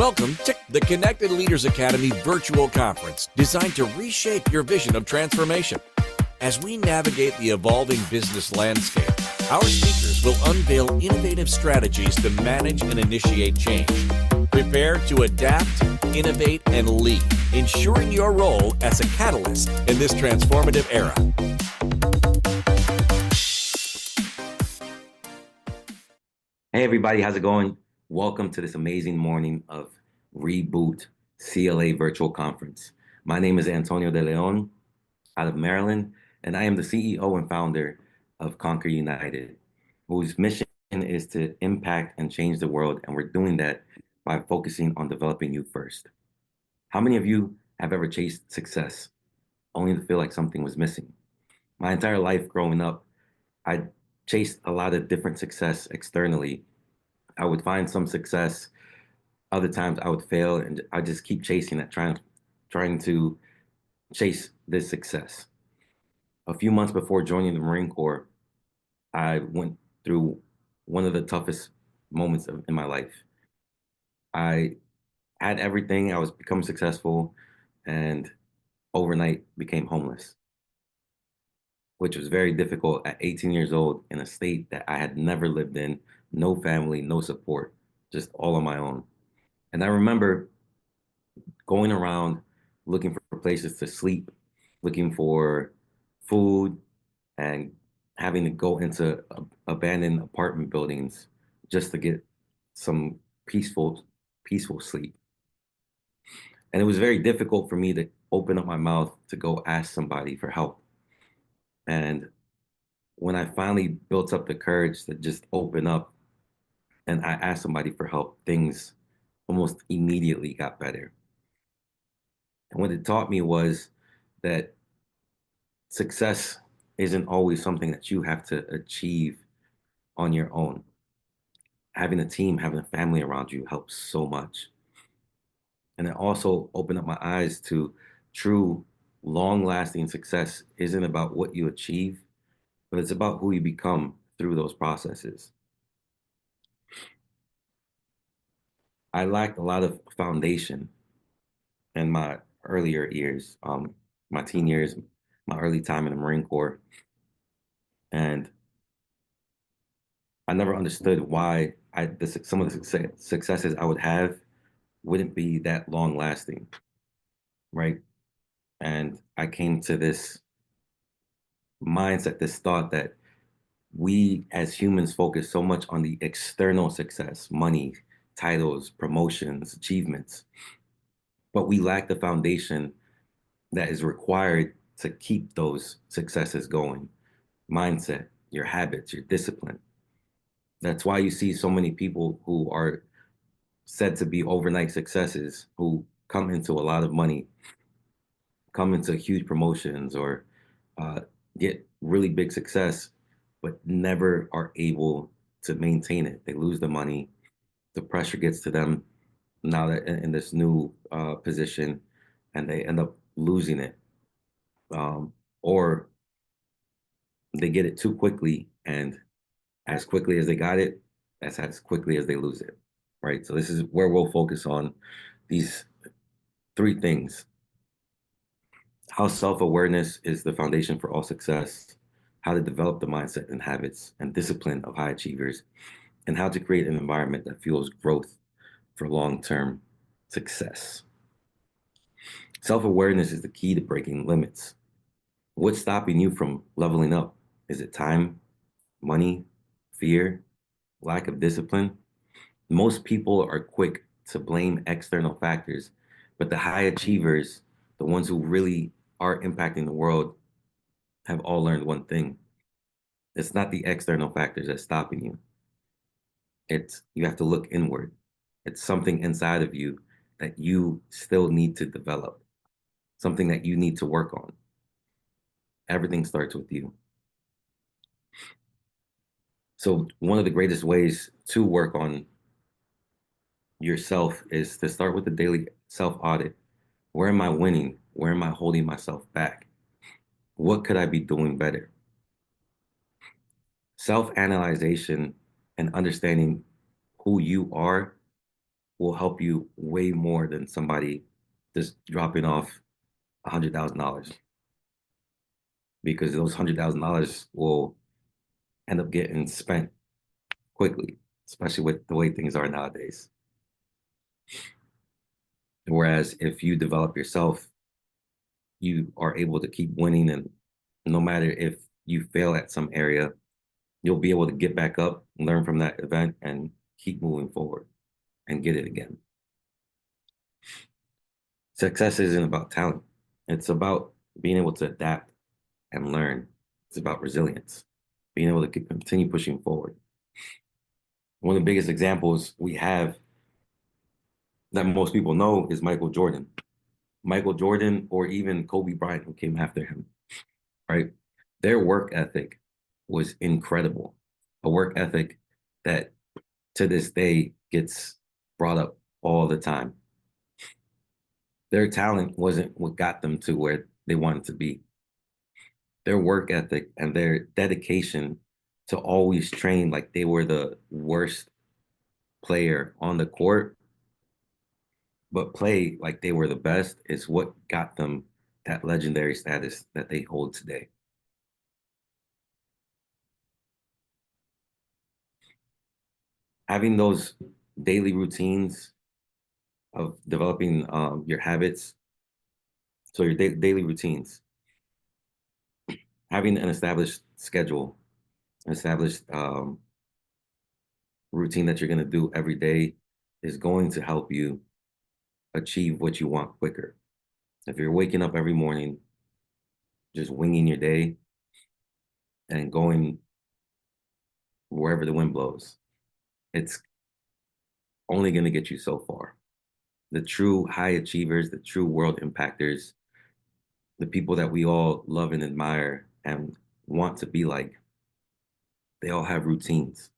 Welcome to the Connected Leaders Academy virtual conference designed to reshape your vision of transformation. As we navigate the evolving business landscape, our speakers will unveil innovative strategies to manage and initiate change. Prepare to adapt, innovate, and lead, ensuring your role as a catalyst in this transformative era. Hey everybody, how's it going? Welcome to this amazing morning of Reboot CLA Virtual Conference. My name is Antonio DeLeon out of Maryland, and I am the CEO and founder of Conquer United, whose mission is to impact and change the world, and we're doing that by focusing on developing you first. How many of you have ever chased success only to feel like something was missing? My entire life growing up, I chased a lot of different success externally. I would find some success. Other times I would fail, and I just keep chasing that, trying to chase this success. A few months before joining the Marine Corps, I went through one of the toughest moments in my life. I had everything. I was becoming successful, and overnight became homeless, which was very difficult at 18 years old in a state that I had never lived in, no family, no support, just all on my own. And I remember going around looking for places to sleep, looking for food, and having to go into abandoned apartment buildings just to get some peaceful sleep. And it was very difficult for me to open up my mouth to go ask somebody for help. And when I finally built up the courage to just open up and I asked somebody for help, things almost immediately got better. And what it taught me was that success isn't always something that you have to achieve on your own. Having a team, having a family around you helps so much. And it also opened up my eyes to true long-lasting success isn't about what you achieve, but it's about who you become through those processes. I lacked a lot of foundation in my earlier years, my teen years, my early time in the Marine Corps. And I never understood why some of the successes I would have wouldn't be that long lasting, right? And I came to this mindset, this thought that we as humans focus so much on the external success, money, titles, promotions, achievements, but we lack the foundation that is required to keep those successes going. Mindset, your habits, your discipline. That's why you see so many people who are said to be overnight successes who come into a lot of money, come into huge promotions, or get really big success, but never are able to maintain it. They lose the money. The pressure gets to them now that in this new position, and they end up losing it. Or they get it too quickly, and as quickly as they got it, that's as quickly as they lose it, right? So this is where we'll focus on these three things: how self-awareness is the foundation for all success, how to develop the mindset and habits and discipline of high achievers, and how to create an environment that fuels growth for long-term success. Self-awareness is the key to breaking limits. What's stopping you from leveling up? Is it time, money, fear, lack of discipline? Most people are quick to blame external factors, but the high achievers, the ones who really are impacting the world, have all learned one thing. It's not the external factors that's stopping you. You have to look inward. It's something inside of you that you still need to develop, something that you need to work on. Everything starts with you. So one of the greatest ways to work on yourself is to start with a daily self-audit. Where am I winning? Where am I holding myself back? What could I be doing better? Self-analyzation and understanding who you are will help you way more than somebody just dropping off $100,000, because those $100,000 will end up getting spent quickly, especially with the way things are nowadays. Whereas if you develop yourself, you are able to keep winning, and no matter if you fail at some area, you'll be able to get back up, learn from that event, and keep moving forward and get it again. Success isn't about talent. It's about being able to adapt and learn. It's about resilience, being able to continue pushing forward. One of the biggest examples we have that most people know is Michael Jordan. Michael Jordan, or even Kobe Bryant, who came after him, right? Their work ethic was incredible. A work ethic that to this day gets brought up all the time. Their talent wasn't what got them to where they wanted to be. Their work ethic and their dedication to always train like they were the worst player on the court, but play like they were the best, is what got them that legendary status that they hold today. Having those daily routines of developing your habits, so your daily routines, having an established schedule, an established routine that you're going to do every day is going to help you achieve what you want quicker. If you're waking up every morning, just winging your day and going wherever the wind blows, it's only going to get you so far. The true high achievers, the true world impactors, the people that we all love and admire and want to be like, they all have routines.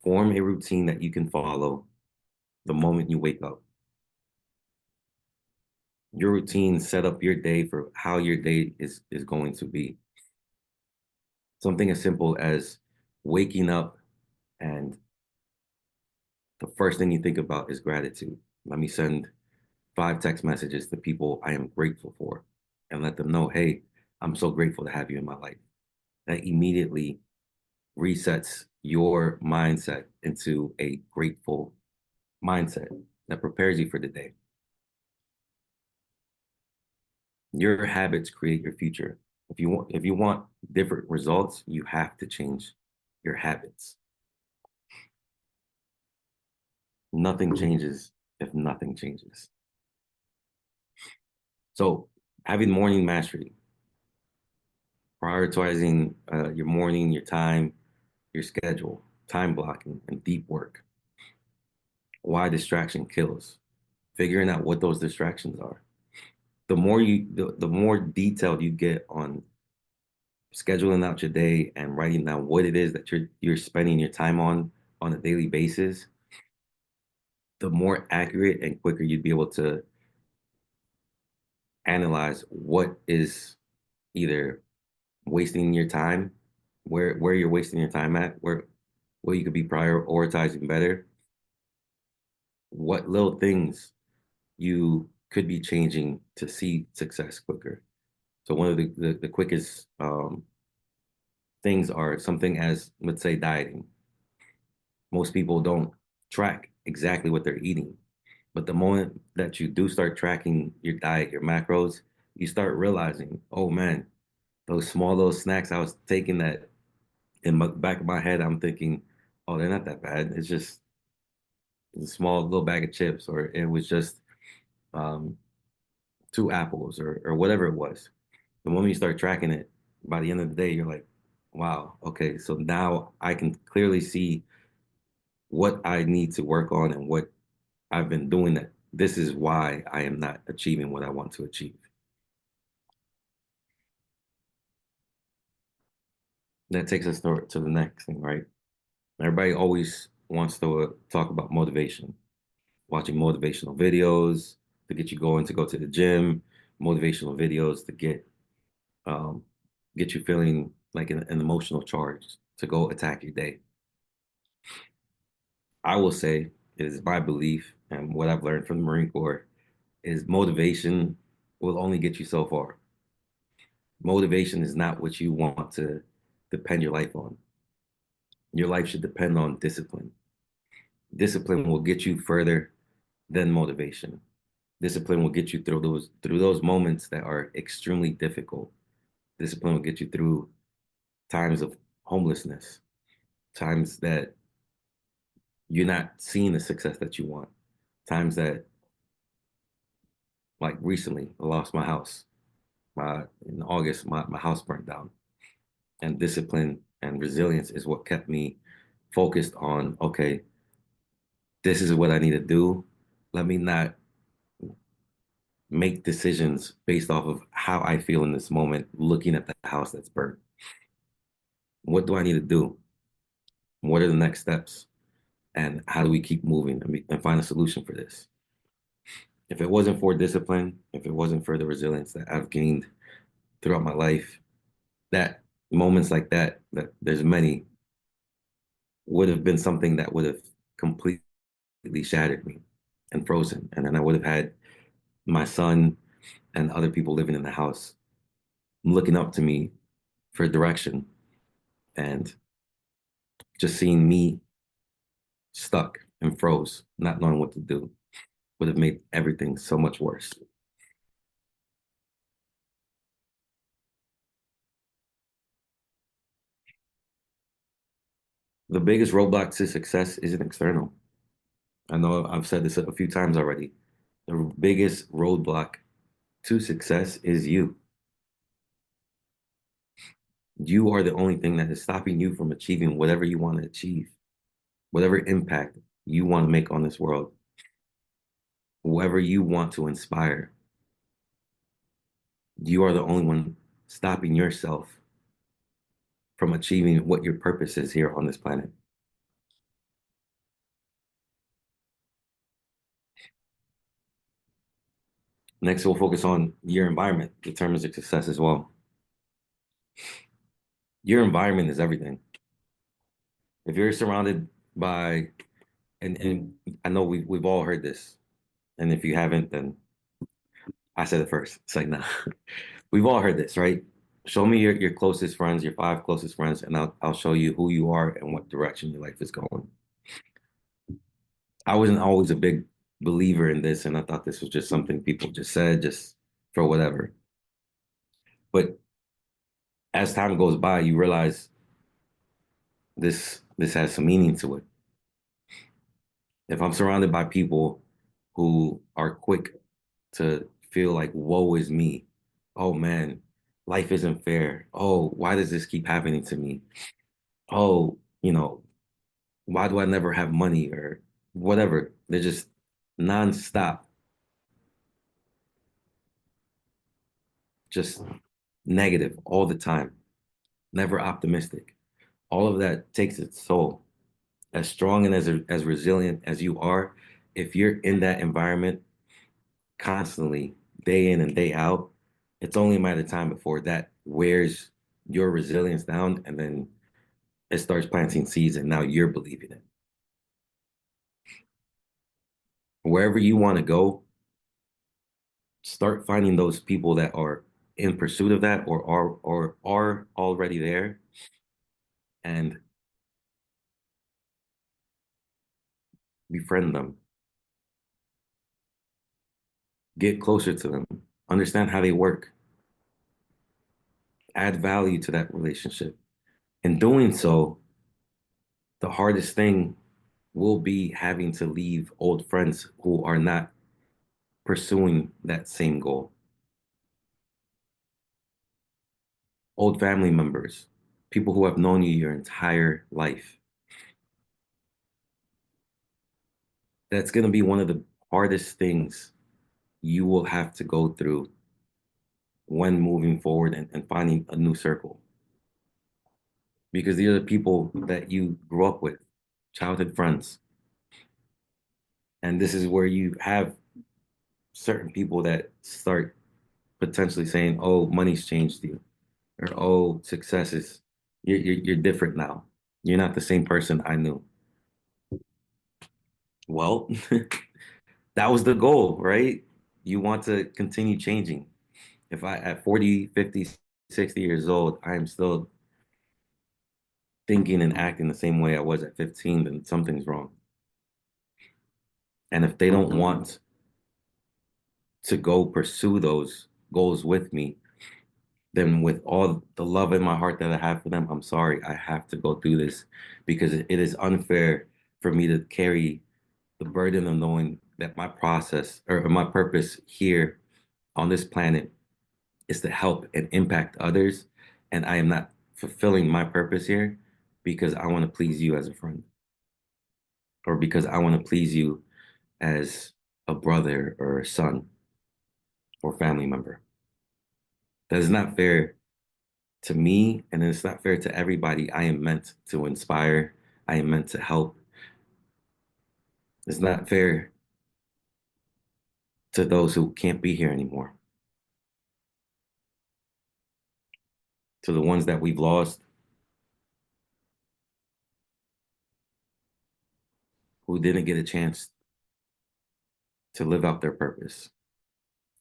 Form a routine that you can follow the moment you wake up. Your routine set up your day for how your day is going to be. Something as simple as waking up and the first thing you think about is gratitude. Let me send 5 text messages to people I am grateful for and let them know, hey, I'm so grateful to have you in my life. That immediately resets your mindset into a grateful mindset that prepares you for the day. Your habits create your future. If you want different results, you have to change your habits. Nothing changes if nothing changes. So having morning mastery, prioritizing your morning, your time, your schedule, time blocking, and deep work. Why distraction kills. Figuring out what those distractions are. The more detailed you get on scheduling out your day and writing down what it is that you're spending your time on a daily basis, the more accurate and quicker you'd be able to analyze what is either wasting your time, where you're wasting your time at, where you could be prioritizing better, what little things you could be changing to see success quicker. So one of the quickest things are something as, let's say, dieting. Most people don't track exactly what they're eating, but the moment that you do start tracking your diet, your macros, you start realizing, oh man, those small little snacks I was taking, that in the back of my head I'm thinking, oh, they're not that bad. It's just a small little bag of chips, or it was just um, 2 apples, or whatever it was. The moment you start tracking it, by the end of the day, you're like, wow, okay, so now I can clearly see what I need to work on and what I've been doing, that this is why I am not achieving what I want to achieve. That takes us to the next thing, right? Everybody always wants to talk about motivation, watching motivational videos to get you going to go to the gym, motivational videos to um, get you feeling like an emotional charge to go attack your day. I will say it is my belief and what I've learned from the Marine Corps is motivation will only get you so far. Motivation is not what you want to depend your life on. Your life should depend on discipline. Discipline will get you further than motivation. Discipline will get you through those moments that are extremely difficult. Discipline will get you through times of homelessness, times that you're not seeing the success that you want, times that, like recently, I lost my house. In August, my house burnt down. And discipline and resilience is what kept me focused on, okay, this is what I need to do. Let me not make decisions based off of how I feel in this moment, looking at the house that's burnt. What do I need to do? What are the next steps? And how do we keep moving and find a solution for this? If it wasn't for discipline, if it wasn't for the resilience that I've gained throughout my life, that moments like that there's many, would have been something that would have completely shattered me and frozen. And then I would have had my son and other people living in the house looking up to me for direction, and just seeing me stuck and froze, not knowing what to do, would have made everything so much worse. The biggest roadblock to success isn't external. I know I've said this a few times already. The biggest roadblock to success is you. You are the only thing that is stopping you from achieving whatever you want to achieve, whatever impact you want to make on this world, whoever you want to inspire. You are the only one stopping yourself from achieving what your purpose is here on this planet. Next, we'll focus on your environment determines your success as well. Your environment is everything. If you're surrounded by, and I know we've all heard this, and if you haven't, then I said it first. It's like, nah, we've all heard this, right? Show me your closest friends, your five closest friends, and I'll show you who you are and what direction your life is going. I wasn't always a big believer in this, and I thought this was just something people just said, just for whatever. But as time goes by, you realize this has some meaning to it. If I'm surrounded by people who are quick to feel like, woe is me. Oh man, life isn't fair. Oh, why does this keep happening to me? Oh, why do I never have money or whatever? They're just nonstop, just negative all the time, never optimistic. All of that takes its toll. As strong and as resilient as you are, if you're in that environment constantly, day in and day out, it's only a matter of time before that wears your resilience down, and then it starts planting seeds, and now you're believing it. Wherever you want to go, start finding those people that are in pursuit of that or are already there, and befriend them. Get closer to them. Understand how they work. Add value to that relationship. In doing so, the hardest thing will be having to leave old friends who are not pursuing that same goal. Old family members, people who have known you your entire life. That's going to be one of the hardest things you will have to go through when moving forward and finding a new circle. Because these are the people that you grew up with, childhood friends. And this is where you have certain people that start potentially saying, oh, money's changed you, or oh, success is, you're different now. You're not the same person I knew. Well, that was the goal, right? You want to continue changing. If I at 40, 50, 60 years old, I am still thinking and acting the same way I was at 15, then something's wrong. And if they don't want to go pursue those goals with me, then with all the love in my heart that I have for them, I'm sorry, I have to go through this because it is unfair for me to carry the burden of knowing that my process or my purpose here on this planet is to help and impact others. And I am not fulfilling my purpose here because I want to please you as a friend or because I want to please you as a brother or a son or family member. That is not fair to me, and it's not fair to everybody. I am meant to inspire, I am meant to help. It's not fair to those who can't be here anymore, to the ones that we've lost, who didn't get a chance to live out their purpose,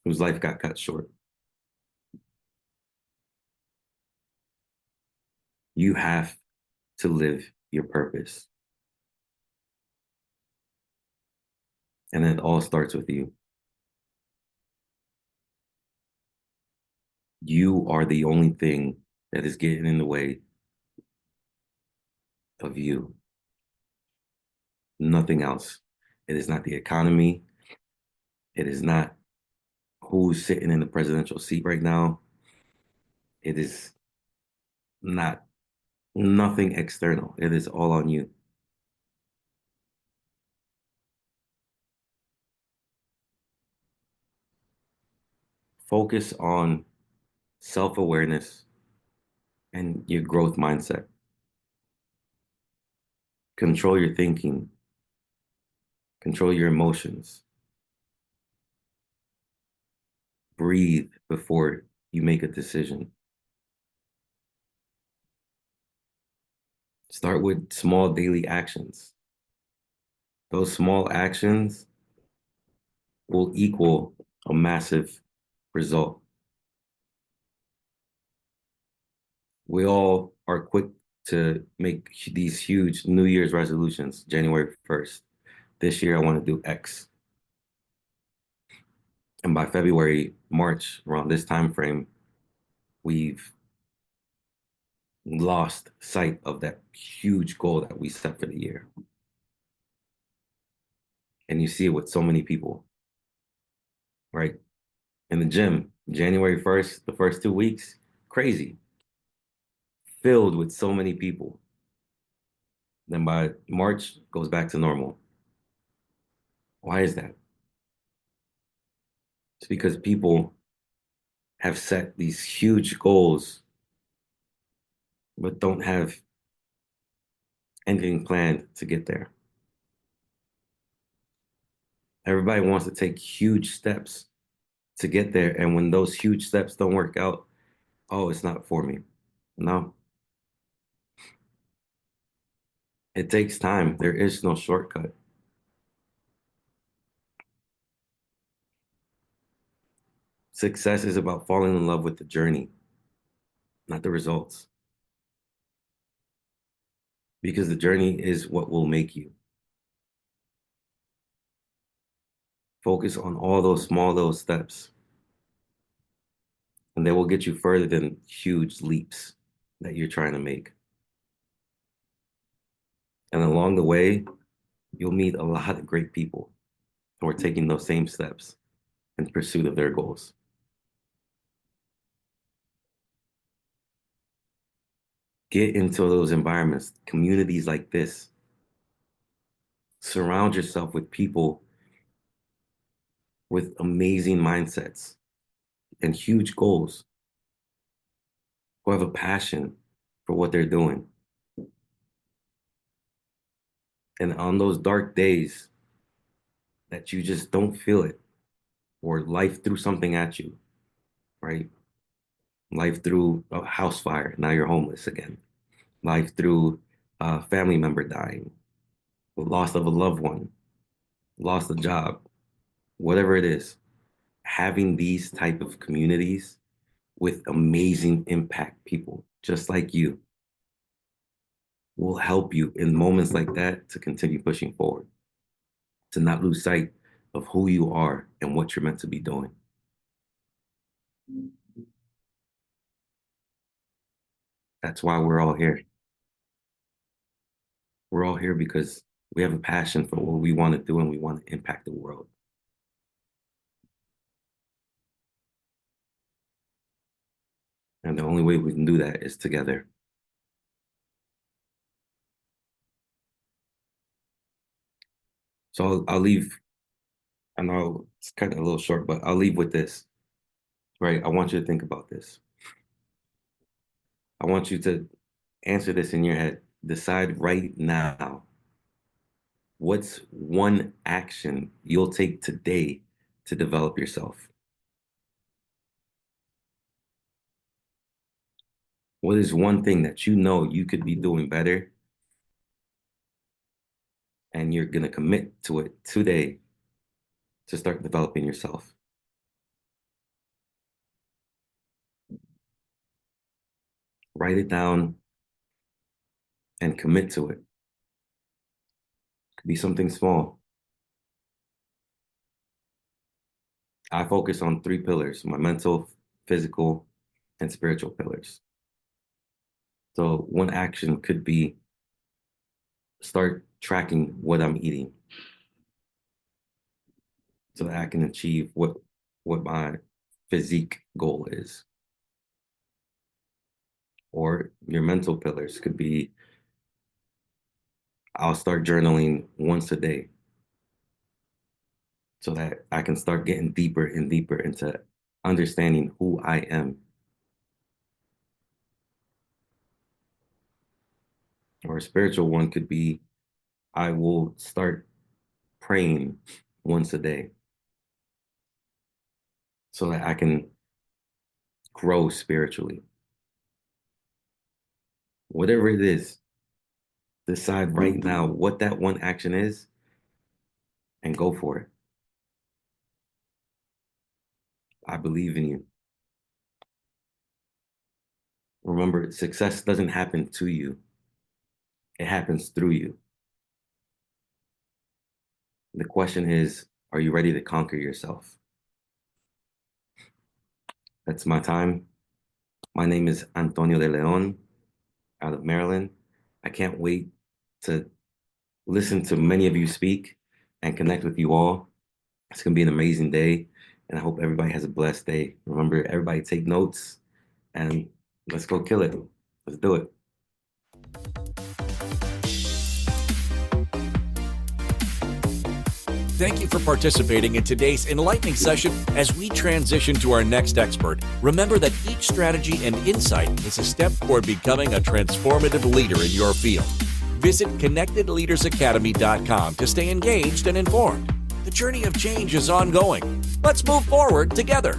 whose life got cut short. You have to live your purpose. And it all starts with you. You are the only thing that is getting in the way of you, nothing else. It is not the economy. It is not who's sitting in the presidential seat right now. It is not nothing external. It is all on you. Focus on self awareness and your growth mindset. Control your thinking, control your emotions. Breathe before you make a decision. Start with small daily actions. Those small actions will equal a massive result. We all are quick to make these huge New Year's resolutions, January 1st. This year, I want to do X. And by February, March, around this time frame, we've lost sight of that huge goal that we set for the year. And you see it with so many people, right? In the gym, January 1st, the first 2 weeks, crazy, filled with so many people. Then by March, goes back to normal. Why is that? It's because people have set these huge goals, but don't have anything planned to get there. Everybody wants to take huge steps to get there. And when those huge steps don't work out, oh, it's not for me. No, it takes time. There is no shortcut. Success is about falling in love with the journey, not the results. Because the journey is what will make you. Focus on all those small little steps, and they will get you further than huge leaps that you're trying to make. And along the way, you'll meet a lot of great people who are taking those same steps in pursuit of their goals. Get into those environments, communities like this. Surround yourself with people with amazing mindsets and huge goals who have a passion for what they're doing. And on those dark days that you just don't feel it, or life threw something at you, right? Life threw a house fire, now you're homeless again. Life threw a family member dying, the loss of a loved one. lost a job, whatever it is, having these type of communities with amazing impact people just like you will help you in moments like that to continue pushing forward, to not lose sight of who you are and what you're meant to be doing. That's why we're all here. We're all here because we have a passion for what we want to do and we want to impact the world. And the only way we can do that is together. So I'll leave. I know it's kind of a little short, but I'll leave with this, right? I want you to think about this. I want you to answer this in your head. Decide right now, what's one action you'll take today to develop yourself? What is one thing that you know you could be doing better and you're going to commit to it today to start developing yourself? Write it down and commit to it. It could be something small. I focus on 3 pillars: my mental, physical, and spiritual pillars. So one action could be start tracking what I'm eating so that I can achieve what my physique goal is. Or your mental pillars could be I'll start journaling once a day so that I can start getting deeper and deeper into understanding who I am. Or a spiritual one could be I will start praying once a day so that I can grow spiritually. Whatever it is, decide right now what that one action is and go for it. I believe in you. Remember, success doesn't happen to you, it happens through you. The question is, are you ready to conquer yourself? That's my time. My name is Antonio DeLeon out of Maryland. I can't wait to listen to many of you speak and connect with you all. It's going to be an amazing day, and I hope everybody has a blessed day. Remember, everybody take notes, and let's go kill it. Let's do it. Thank you for participating in today's enlightening session. As we transition to our next expert, remember that each strategy and insight is a step toward becoming a transformative leader in your field. Visit connectedleadersacademy.com to stay engaged and informed. The journey of change is ongoing. Let's move forward together.